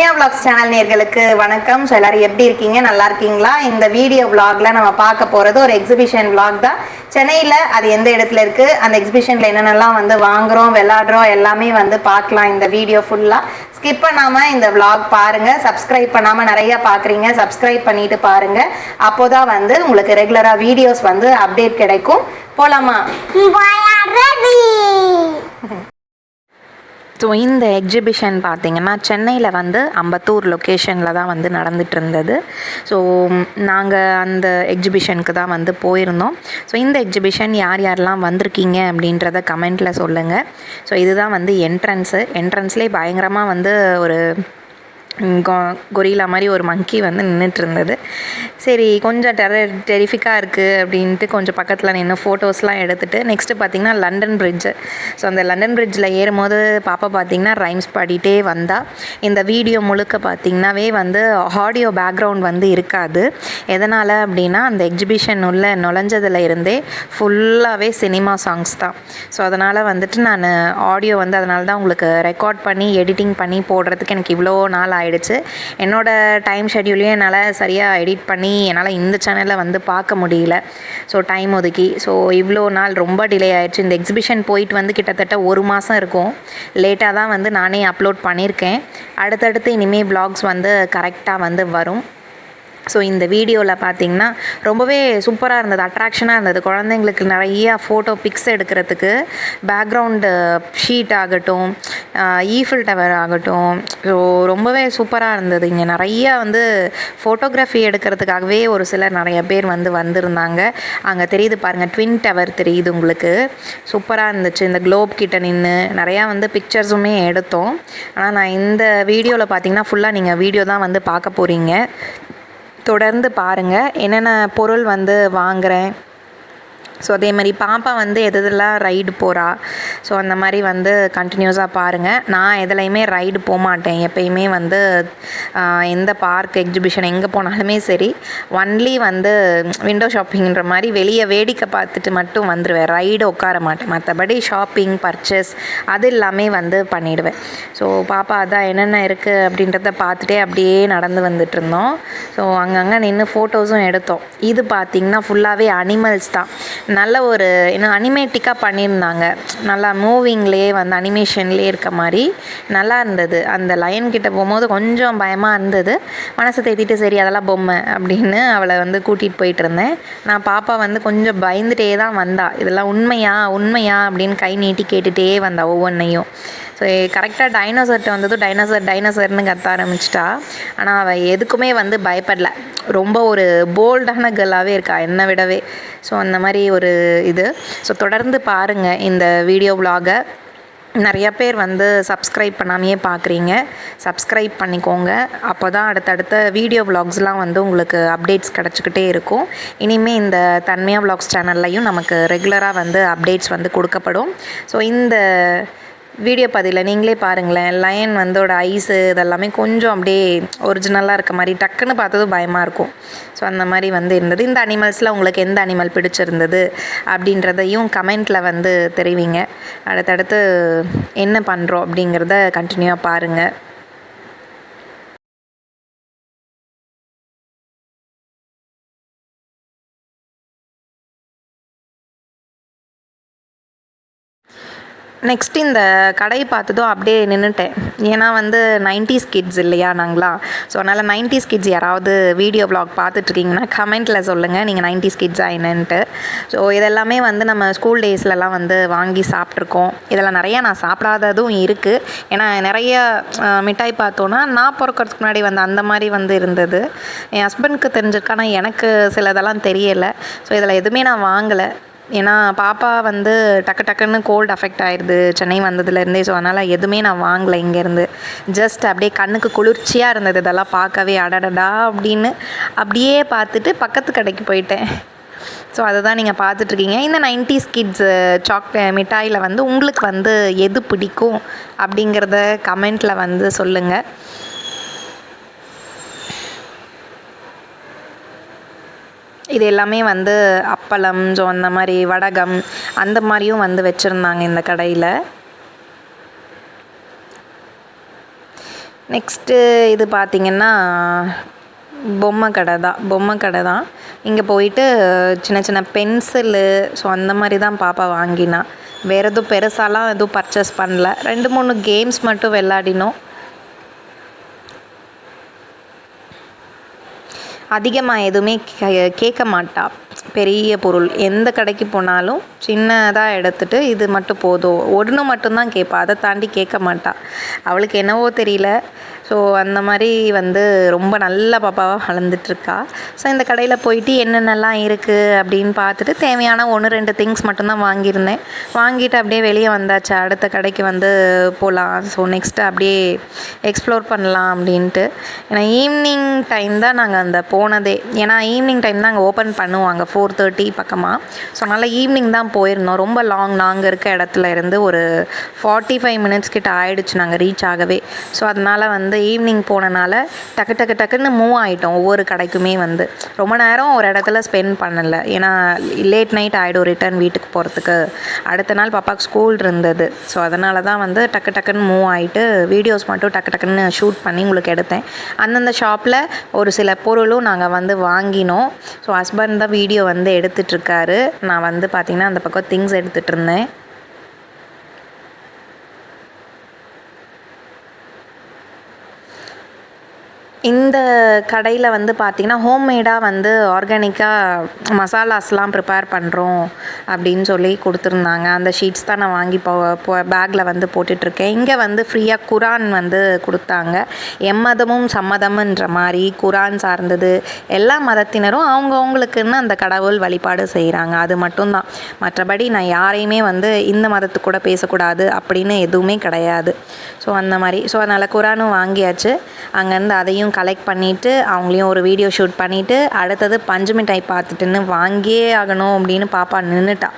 தன்மையா vlogs channel நேயர்களுக்கு வணக்கம். ஸோ எல்லாரும் எப்படி இருக்கீங்க? நல்லா இருக்கீங்களா? இந்த வீடியோ vlogல நம்ம பார்க்க போகிறது ஒரு எக்ஸிபிஷன் vlog தான். சென்னையில் அது எந்த இடத்துல இருக்குது, அந்த எக்ஸிபிஷனில் என்னென்னலாம் வந்து வாங்குகிறோம் விளாடுறோம் எல்லாமே வந்து பார்க்கலாம். இந்த வீடியோ ஃபுல்லாக ஸ்கிப் பண்ணாமல் இந்த vlog பாருங்கள். சப்ஸ்கிரைப் பண்ணாமல் நிறையா பார்க்குறீங்க, சப்ஸ்கிரைப் பண்ணிட்டு பாருங்கள். அப்போ தான் வந்து உங்களுக்கு ரெகுலராக வீடியோஸ் வந்து அப்டேட் கிடைக்கும். போகலாமா? ஸோ இந்த எக்ஸிபிஷன் பார்த்திங்கன்னா சென்னையில் வந்து அம்பத்தூர் லொக்கேஷனில் தான் வந்து நடந்துகிட்டு இருந்தது. ஸோ நாங்கள் அந்த எக்ஸிபிஷனுக்கு தான் வந்து போயிருந்தோம். ஸோ இந்த எக்ஸிபிஷன் யார் யாரெல்லாம் வந்திருக்கீங்க அப்படின்றத கமெண்ட்டில் சொல்லுங்கள். ஸோ இதுதான் வந்து என்ட்ரன்ஸ்லேயே பயங்கரமாக வந்து ஒரு கொரிலா மாதிரி ஒரு மங்கி வந்து நின்றுட்டு இருந்தது. சரி கொஞ்சம் டெரிஃபிக்காக இருக்குது அப்படின்ட்டு கொஞ்சம் பக்கத்தில் நின்று ஃபோட்டோஸ்லாம் எடுத்துகிட்டு நெக்ஸ்ட்டு பார்த்திங்கன்னா லண்டன் பிரிட்ஜு. ஸோ அந்த லண்டன் பிரிட்ஜில் ஏறும்போது பாப்பா பார்த்திங்கன்னா ரைம்ஸ் பாடிட்டே வந்தால் இந்த வீடியோ முழுக்க பார்த்திங்கனாவே வந்து ஆடியோ பேக்ரவுண்ட் வந்து இருக்காது. எதனால் அப்படின்னா அந்த எக்ஸிபிஷன் உள்ள நுழைஞ்சதில் இருந்தே ஃபுல்லாகவே சினிமா சாங்ஸ் தான். ஸோ அதனால் வந்துட்டு நான் ஆடியோ வந்து அதனால தான் உங்களுக்கு ரெக்கார்ட் பண்ணி எடிட்டிங் பண்ணி போடுறதுக்கு எனக்கு இவ்வளோ நாள் ஆயிடுச்சு. என்னோடய டைம் ஷெட்யூலையும் என்னால் சரியாக எடிட் பண்ணி என்னால் இந்த சேனலில் வந்து பார்க்க முடியல. ஸோ டைம் ஒதுக்கி இவ்வளோ நாள் ரொம்ப டிலே ஆயிடுச்சு. இந்த எக்ஸிபிஷன் போயிட்டு வந்து கிட்டத்தட்ட 1 மாதம் இருக்கும். லேட்டாக தான் வந்து நானே அப்லோட் பண்ணியிருக்கேன். அடுத்தடுத்து இனிமேல் வ்ளாக்ஸ் வந்து கரெக்டாக வந்து வரும். ஸோ இந்த வீடியோவில் பார்த்திங்கன்னா ரொம்பவே சூப்பராக இருந்தது, அட்ராக்ஷனாக இருந்தது. குழந்தைங்களுக்கு நிறையா ஃபோட்டோ பிக்ஸ் எடுக்கிறதுக்கு பேக்ரவுண்டு ஷீட் ஆகட்டும், ஈஃபில் டவர் ஆகட்டும், ஸோ ரொம்பவே சூப்பராக இருந்தது. இங்கே நிறையா வந்து ஃபோட்டோகிராஃபி எடுக்கிறதுக்காகவே ஒரு சிலர் நிறைய பேர் வந்து வந்திருந்தாங்க. அங்கே தெரியுது பாருங்கள், ட்வின் டவர் தெரியுது உங்களுக்கு. சூப்பராக இருந்துச்சு. இந்த குளோப் கிட்ட நின்று நிறையா வந்து பிக்சர்ஸுமே எடுத்தோம். ஆனால் நான் இந்த வீடியோவில் பார்த்திங்கன்னா ஃபுல்லாக நீங்கள் வீடியோ தான் வந்து பார்க்க போகிறீங்க. தொடர்ந்து பாருங்கள் என்னென்ன பொருள் வந்து வாங்குகிறேன். ஸோ அதே மாதிரி பாப்பா வந்து எதெல்லாம் ரைடு போகிறா. ஸோ அந்த மாதிரி வந்து கண்டினியூஸாக பாருங்கள். நான் எதுலையுமே ரைடு போக மாட்டேன். எப்பயுமே வந்து எந்த பார்க் எக்ஸிபிஷன் எங்கே போனாலுமே சரி, ஒன்லி வந்து விண்டோ ஷாப்பிங்கிற மாதிரி வெளியே வேடிக்கை பார்த்துட்டு மட்டும் வந்துடுவேன். ரைடு உட்கார மாட்டேன். மற்றபடி ஷாப்பிங் பர்ச்சேஸ் அது எல்லாமே வந்து பண்ணிவிடுவேன். ஸோ பாப்பா அதான் என்னென்ன இருக்குது அப்படின்றத பார்த்துட்டே அப்படியே நடந்து வந்துட்டு இருந்தோம். ஸோ அங்கங்கே நின்று ஃபோட்டோஸும் எடுத்தோம். இது பார்த்திங்கன்னா ஃபுல்லாகவே அனிமல்ஸ் தான். நல்ல ஒரு இன்னும் அனிமேட்டிக்காக பண்ணியிருந்தாங்க. நல்லா மூவிங்லேயே வந்து அனிமேஷன்லேயே இருக்க மாதிரி நல்லா இருந்தது. அந்த லயன் கிட்டே போகும்போது கொஞ்சம் பயமாக இருந்தது. மனசை தேத்திட்டு சரி அதெல்லாம் பொம்மை அப்படின்னு அவளை வந்து கூட்டிகிட்டு போயிட்டு இருந்தேன். நான் பாப்பா வந்து கொஞ்சம் பயந்துகிட்டே தான் வந்தா. இதெல்லாம் உண்மையா அப்படின்னு கை நீட்டி கேட்டுகிட்டே வந்தா ஒவ்வொன்றையும். ஸோ கரெக்டாக டைனோசர்கிட்ட வந்ததும் டைனோசர்னு கத்த ஆரம்பிச்சிட்டா. ஆனால் அவள் எதுக்குமே வந்து பயப்படல. ரொம்ப ஒரு போல்டான கேர்ளாகவே இருக்கா என்னை விடவே. ஸோ அந்த மாதிரி ஒரு இது. ஸோ தொடர்ந்து பாருங்கள் இந்த வீடியோ விலாகை. நிறையா பேர் வந்து சப்ஸ்கிரைப் பண்ணாமையே பார்க்குறீங்க. சப்ஸ்கிரைப் பண்ணிக்கோங்க. அப்போ தான் அடுத்தடுத்த வீடியோ விலாக்ஸ்லாம் வந்து உங்களுக்கு அப்டேட்ஸ் கிடச்சிக்கிட்டே இருக்கும். இனிமேல் இந்த தன்மையா விலாக்ஸ் சேனல்லையும் நமக்கு ரெகுலராக வந்து அப்டேட்ஸ் வந்து கொடுக்கப்படும். ஸோ இந்த வீடியோ பதிவில் நீங்களே பாருங்களேன். லயன் வந்தோட ஐஸு இதெல்லாமே கொஞ்சம் அப்படியே ஒரிஜினலாக இருக்க மாதிரி டக்குன்னு பார்த்ததும் பயமாக இருக்கும். ஸோ அந்த மாதிரி வந்து இருந்தது. இந்த அனிமல்ஸில் உங்களுக்கு எந்த அனிமல் பிடிச்சிருந்தது அப்படின்றதையும் கமெண்ட்டில் வந்து தெரிவிங்க. அடுத்தடுத்து என்ன பண்ணுறோம் அப்படிங்கிறத கண்டினியூவாக பாருங்கள். நெக்ஸ்ட் இந்த கடை பார்த்ததும் அப்படியே நின்றுட்டேன். ஏன்னா வந்து 90s கிட்ஸ் இல்லையா நாங்களாம். ஸோ அதனால் 90s கிட்ஸ் யாராவது வீடியோ வ்ளாக் பார்த்துட்ருக்கீங்கன்னா கமெண்ட்டில் சொல்லுங்கள் நீங்கள் 90s கிட்ஸாக என்னன்ட்டு. ஸோ இதெல்லாமே வந்து நம்ம ஸ்கூல் டேஸ்லலாம் வந்து வாங்கி சாப்பிட்ருக்கோம். இதெல்லாம் நிறையா நான் சாப்பிடாததும் இருக்குது. ஏன்னா நிறைய மிட்டாய் பார்த்தோன்னா நான் பிறக்கிறதுக்கு முன்னாடி வந்து அந்த மாதிரி வந்து இருந்தது. என் ஹஸ்பண்டுக்கு தெரிஞ்சிருக்கு, ஆனால் எனக்கு சிலதெல்லாம் தெரியலை. ஸோ இதில் எதுவுமே நான் வாங்கலை. ஏன்னா பாப்பா வந்து டக்குன்னு கோல்டு அஃபெக்ட் ஆயிடுது சென்னை வந்ததுலேருந்தே. ஸோ அதனால் எதுவுமே நான் வாங்கலை இங்கேருந்து. ஜஸ்ட் அப்படியே கண்ணுக்கு குளிர்ச்சியாக இருந்தது இதெல்லாம் பார்க்கவே. அடடடா அப்படின்னு அப்படியே பார்த்துட்டு பக்கத்து கடைக்கு போயிட்டேன். ஸோ அதை தான் நீங்கள் பார்த்துட்ருக்கீங்க. இந்த 90s கிட்ஸு மிட்டாயில் வந்து உங்களுக்கு வந்து எது பிடிக்கும் அப்படிங்கிறத கமெண்ட்டில் வந்து சொல்லுங்கள். இது எல்லாமே வந்து அப்பளம், ஸோ அந்த மாதிரி வடகம் அந்த மாதிரியும் வந்து வச்சுருந்தாங்க இந்த கடையில். நெக்ஸ்ட்டு இது பார்த்திங்கன்னா பொம்மை கடை தான். இங்கே போயிட்டு சின்ன சின்ன பென்சிலு ஸோ அந்த மாதிரி தான் பாப்பா வாங்கினா. வேறு எதுவும் பெருசாலாம் எதுவும் பர்ச்சேஸ் பண்ணல. 2-3 கேம்ஸ் மட்டும் விளாடினோம். அதிகமாக எதுவுமே கேட்க மாட்டா. பெரிய பொருள் எந்த கடைக்கு போனாலும் சின்னதாக எடுத்துகிட்டு இது மட்டும் போதும் ஒன்று மட்டும்தான் கேட்பா. அதை தாண்டி கேட்க மாட்டா. அவளுக்கு என்னவோ தெரியல. ஸோ அந்த மாதிரி வந்து ரொம்ப நல்ல பாப்பாவாக வளர்ந்துட்டுருக்கா. ஸோ இந்த கடையில் போயிட்டு என்னென்னலாம் இருக்குது அப்படின்னு பார்த்துட்டு தேவையான 1-2 திங்ஸ் மட்டும்தான் வாங்கியிருந்தேன். வாங்கிட்டு அப்படியே வெளியே வந்தாச்சு. அடுத்த கடைக்கு வந்து போகலாம். ஸோ நெக்ஸ்ட்டு அப்படியே எக்ஸ்ப்ளோர் பண்ணலாம் அப்படின்ட்டு. ஏன்னா ஈவினிங் டைம் தான் நாங்கள் அந்த போனதே. ஏன்னா ஈவினிங் டைம் தான் அங்கே ஓப்பன் பண்ணுவாங்க 4:30 பக்கமாக. ஸோ அதனால் ஈவினிங் தான் போயிருந்தோம். ரொம்ப லாங் நாங்கள் இருக்க இடத்துல இருந்து ஒரு 45 மினிட்ஸ் கிட்ட ஆகிடுச்சு நாங்கள் ரீச் ஆகவே. ஸோ அதனால் வந்து ஈவினிங் போனனால டக்குன்னு மூவ் ஆகிட்டோம். ஒவ்வொரு கடைக்குமே வந்து ரொம்ப நேரம் ஒரு இடத்துல ஸ்பெண்ட் பண்ணலை. ஏன்னா லேட் நைட் ஆகிடும் ரிட்டர்ன் வீட்டுக்கு போகிறதுக்கு. அடுத்த நாள் பாப்பாவுக்கு ஸ்கூல் இருந்தது. ஸோ அதனால தான் வந்து டக்குன்னு மூவ் ஆகிட்டு வீடியோஸ் மட்டும் டக்குன்னு ஷூட் பண்ணி உங்களுக்கு எடுத்தேன். அந்தந்த ஷாப்பில் ஒரு சில பொருளும் நாங்கள் வந்து வாங்கினோம். ஸோ ஹஸ்பண்ட் தான் வீடியோ வந்து எடுத்துகிட்ருக்காரு. நான் வந்து பார்த்திங்கன்னா அந்த பக்கம் திங்ஸ் எடுத்துகிட்டு இருந்தேன். இந்த கடையில் வந்து பார்த்திங்கன்னா ஹோம்மேடாக வந்து ஆர்கானிக்காக மசாலாஸ்லாம் ப்ரிப்பேர் பண்ணுறோம் அப்படின்னு சொல்லி கொடுத்துருந்தாங்க. அந்த ஷீட்ஸ் தான் நான் வாங்கி பேக்கில் வந்து போட்டுட்ருக்கேன். இங்கே வந்து ஃப்ரீயாக குரான் வந்து கொடுத்தாங்க. எம்மதமும் சம்மதம்ன்ற மாதிரி குரான் சார்ந்தது எல்லா மதத்தினரும் அவங்கவுங்களுக்குன்னு அந்த கடவுள் வழிபாடு செய்கிறாங்க. அது மட்டும்தான். மற்றபடி நான் யாரையுமே வந்து இந்த மதத்துக்கு கூட பேசக்கூடாது அப்படின்னு எதுவுமே கிடையாது. ஸோ அந்த மாதிரி. ஸோ அதனால் குரானும் வாங்கியாச்சு. அங்கேருந்து அதையும் கலெக்ட் பண்ணிவிட்டு அவங்களையும் ஒரு வீடியோ ஷூட் பண்ணிவிட்டு அடுத்தது பஞ்சு மிட்டாய் பார்த்துட்டுன்னு வாங்கியே ஆகணும் அப்படின்னு பாப்பா நின்றுட்டா.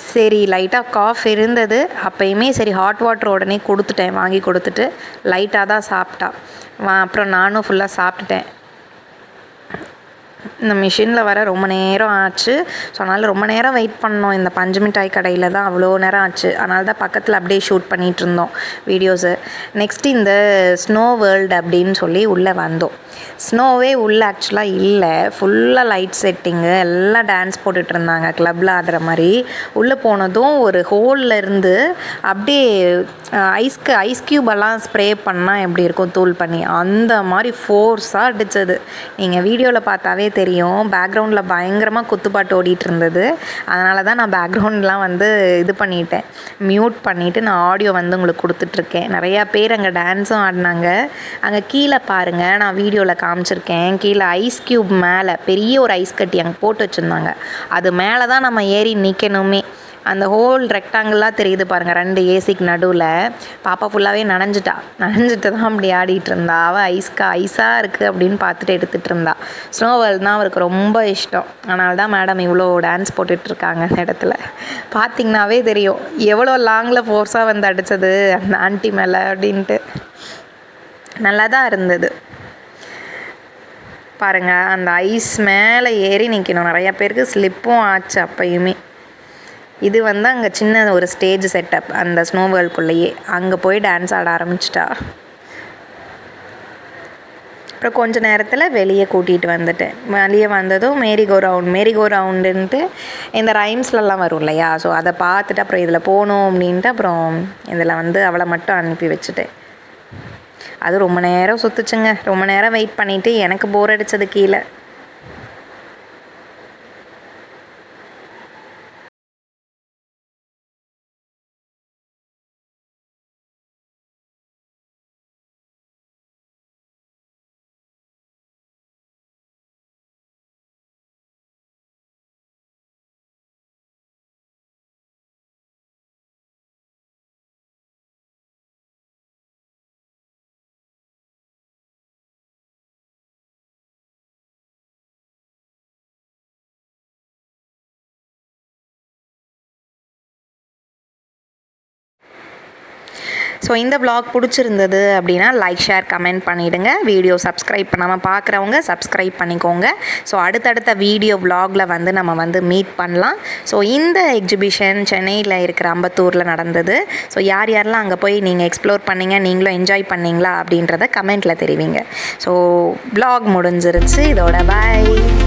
சரி லைட்டாக காஃப் இருந்தது. அப்போயுமே சரி ஹாட் வாட்டர் உடனே கொடுத்துட்டேன். வாங்கி கொடுத்துட்டு லைட்டாக தான் சாப்பிட்டா. அப்புறம் நானும் ஃபுல்லாக சாப்பிட்டுட்டேன். இந்த மிஷினில் வர ரொம்ப நேரம் ஆச்சு. ஸோ அதனால் ரொம்ப நேரம் வெயிட் பண்ணோம். இந்த பஞ்சு மிட்டாய் கடையில் தான் அவ்வளோ நேரம் ஆச்சு. அதனால தான் பக்கத்தில் அப்படியே ஷூட் பண்ணிகிட்ருந்தோம் வீடியோஸு. நெக்ஸ்ட்டு இந்த ஸ்னோ வேர்ல்டு அப்படின்னு சொல்லி உள்ளே வந்தோம். ஸ்னோவே உள்ளே ஆக்சுவலாக இல்லை. ஃபுல்லாக லைட் செட்டிங்கு எல்லாம் டான்ஸ் போட்டுட்ருந்தாங்க கிளப்பில் ஆடுற மாதிரி. உள்ளே போனதும் ஒரு ஹோலில் இருந்து அப்படியே ஐஸ் க்யூபெல்லாம் ஸ்ப்ரே பண்ணால் எப்படி இருக்கும் தூள் பண்ணி அந்த மாதிரி ஃபோர்ஸாக அடித்தது. நீங்கள் வீடியோவில் பார்த்தாவே தெரியும். பேக்ரவுண்டில் பயங்கரமாக குத்துப்பாட்டு ஓடிட்டு இருந்தது. அதனால தான் நான் பேக்ரவுண்ட்லாம் வந்து இது பண்ணிட்டேன், மியூட் பண்ணிவிட்டு நான் ஆடியோ வந்து உங்களுக்கு கொடுத்துட்ருக்கேன். நிறையா பேர் அங்கே டான்ஸும் ஆடினாங்க. அங்கே கீழே பாருங்கள், நான் வீடியோவில் காமிச்சிருக்கேன். கீழே ஐஸ் க்யூப் மேலே பெரிய ஒரு ஐஸ் கட்டி அங்கே போட்டு வச்சுருந்தாங்க. அது மேலே தான் நம்ம ஏறி நிற்கணுமே. அந்த ஹோல் ரெக்டாங்கிளாக தெரியுது பாருங்கள் 2 ஏசிக்கு நடுவில். பாப்பா ஃபுல்லாகவே நனைஞ்சிட்டு தான் அப்படி ஆடிட்டு இருந்தா. அவள் ஐஸாக இருக்குது அப்படின்னு பார்த்துட்டு எடுத்துகிட்டு இருந்தா. ஸ்னோ வேர்ல்டு தான் அவருக்கு ரொம்ப இஷ்டம். அதனால தான் மேடம் இவ்வளோ டான்ஸ் போட்டுட்ருக்காங்க அந்த இடத்துல. பார்த்திங்கனாவே தெரியும் எவ்வளோ லாங்கில் ஃபோர்ஸாக வந்து அடித்தது அந்த ஆண்டி மேலே அப்படின்ட்டு. நல்லா தான் இருந்தது பாருங்கள். அந்த ஐஸ் மேலே ஏறி நிற்கணும். நிறையா பேருக்கு ஸ்லிப்பும் ஆச்சு அப்பயுமே. இது வந்து அங்கே சின்ன ஒரு ஸ்டேஜ் செட்டப் அந்த ஸ்னோ வேர்ல்டுக்குள்ளேயே. அங்கே போய் டான்ஸ் ஆட ஆரம்பிச்சிட்டா. அப்புறம் கொஞ்ச நேரத்தில் வெளியே கூட்டிகிட்டு வந்துட்டேன். வெளியே வந்ததும் மேரிகோ ரவுண்டுன்ட்டு இந்த ரைம்ஸ்லலாம் வரும் இல்லையா. ஸோ அதை பார்த்துட்டு அப்புறம் இதில் போகணும் அப்படின்ட்டு அப்புறம் இதில் வந்து அவளை மட்டும் அனுப்பி வச்சுட்டேன். அது ரொம்ப நேரம் சுற்றுச்சுங்க. ரொம்ப நேரம் வெயிட் பண்ணிவிட்டு எனக்கு போர் அடித்தது கீழே. ஸோ இந்த vlog பிடிச்சிருந்தது அப்படின்னா லைக் ஷேர் கமெண்ட் பண்ணிவிடுங்க. வீடியோ சப்ஸ்கிரைப் பண்ணாமல் பார்க்குறவங்க சப்ஸ்கிரைப் பண்ணிக்கோங்க. ஸோ அடுத்தடுத்த வீடியோ vlogல வந்து நம்ம வந்து மீட் பண்ணலாம். ஸோ இந்த எக்ஸிபிஷன் சென்னையில் இருக்கிற அம்பத்தூரில் நடந்தது. ஸோ யார் யாரெல்லாம் அங்கே போய் நீங்கள் எக்ஸ்ப்ளோர் பண்ணீங்க, நீங்களும் என்ஜாய் பண்ணீங்களா அப்படின்றத கமெண்ட்டில் தெரிவிங்க. ஸோ vlog முடிஞ்சிருச்சு. இதோட பாய்.